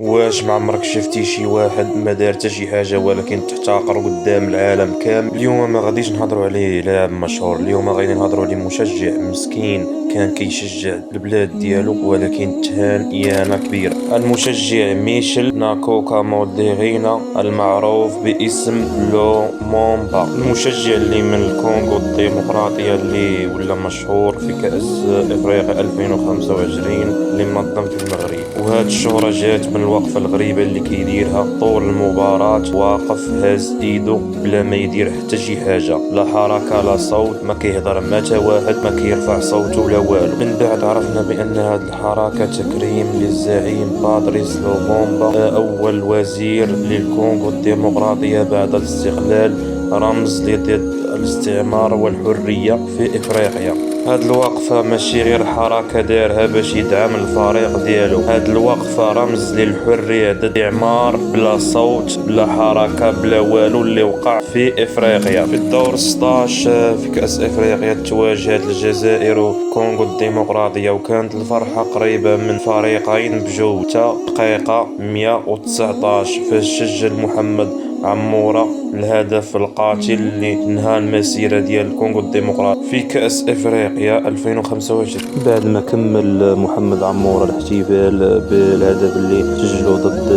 واش ما عمرك شفتي شي واحد ما دار حتى شي حاجه ولكن تحتقر قدام العالم كامل؟ اليوم ما غاديش نهضروا عليه لاعب مشهور، اليوم غادي نهضروا عليه مشجع مسكين كان كيشجع البلاد ديالو ولكن تهان إهانة كبيرة. المشجع ميشيل ناكوكا موديغينا المعروف باسم لو مومبا، المشجع اللي من الكونغو الديمقراطية اللي ولا مشهور في كأس افريقيا 2025 اللي منظم في المغرب. وهاد الشهرة جات من الوقفة الغريبة اللي كيديرها طول المباراة، واقف هاز ايدو بلا ما يدير حتى شي حاجة، لا حركة لا صوت، ما كيهضر مع تا واحد، ما كيرفع صوته ولا والو. من بعد عرفنا بان هاد الحركة تكريم للزعيم باتريس لومومبا، اول وزير للكونغو الديمقراطية بعد الاستقلال، رمز لضد الاستعمار والحرية في افريقيا. هاد الوقفة ماشي غير حركة دارها باش يدعم الفريق ديالو، هاد الوقفة رمز للحرية ضد الاستعمار، بلا صوت بلا حركة بلا والو اللي وقع في افريقيا. في الدور 16 في كأس افريقيا تواجهت الجزائر وكونغو الديمقراطية، وكانت الفرحة قريبة من فريقين بجو تا دقيقة 119 فاش سجل محمد عمورة الهدف القاتل اللي انهى المسيرة ديال الكونغو الديمقراطي في كأس افريقيا 2025. بعد ما كمل محمد عمورة الاحتفال بالهدف اللي سجله ضد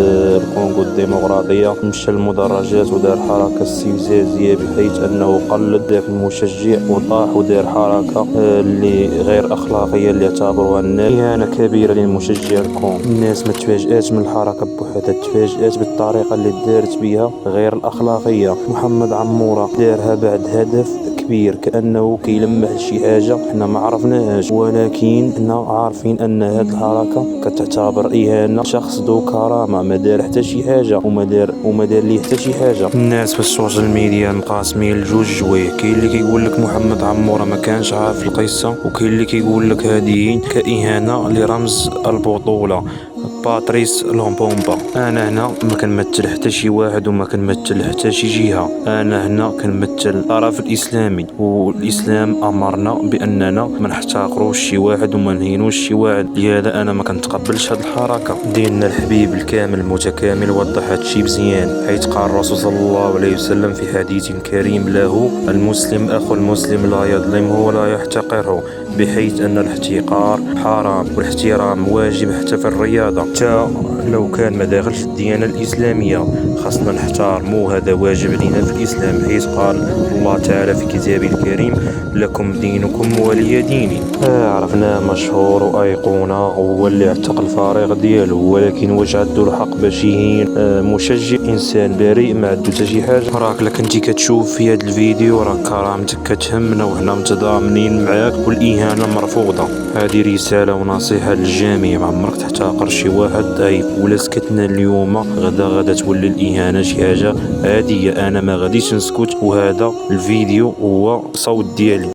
الكونغو الديمقراطية، مشى المدرجات ودار حركة استفزازية بحيث انه قلد ذاك المشجع وطاح ودار حركة اللي غير اخلاقية اللي اعتبروها الناس إهانة كبيرة للمشجع الكونغو. الناس ما تفاجأتش من الحركة بوحدها، تفاجأت بالطريقة اللي دارت بها غير الأخلاقية. محمد عمورة دارها بعد هدف كبير كأنه كيلمح شي حاجة حنا ما عرفناهاش، ولكن حنا عارفين ان هاد الحركة كتعتبر إهانة. شخص ذو كرامة ما دار حتى شي حاجة وما دار ليه حتى شي حاجة. الناس في السوشيال ميديا مقاسمين لجوج جوايه، كاين اللي كيقول لك محمد عمورة ما كانش عارف القصة، وكاين اللي كيقول لك هذه كإهانة لرمز البطولة باتريس لومبومبا. انا هنا ما كنمثل حتى شي واحد وما كنمثل حتى شي جهه، انا هنا كنمثل الطرف الاسلامي، والاسلام امرنا باننا ما نحتقروش شي واحد وما نهينوش شي واحد، لهذا انا ما كنتقبلش هاد الحركه. ديننا الحبيب الكامل المتكامل وضح هادشي مزيان، حيث قال الرسول صلى الله عليه وسلم في حديث كريم له: المسلم اخو المسلم لا يظلمه ولا يحتقره، بحيث ان الاحتقار حرام والاحترام واجب حتى في الرياضه. حتى لو كان ما داخلش الديانه الاسلاميه خاصنا نحترمو، هذا واجب علينا في الاسلام، حيث قال الله تعالى في كتابه الكريم: لكم دينكم ولي ديني. عرفناه مشهور وايقونه، هو اللي اعتق الفريق ديالو، ولكن واش عندو الحق باش يهين مشجع؟ انسان بريء ما عندو حتى شي حاجه. راك لك انت كتشوف في هذا الفيديو راك كرامتك كتهمنا وحنا متضامنين معاك، والاهانه مرفوضه. هذه رساله ونصيحه للجميع، ما عمرك تحتقر شي واحد ضعيف، ولا سكتنا اليوم غدا تولي الاهانه شي حاجه عاديه. انا ما غاديش نسكت، وهذا الفيديو هو صوت ديالي.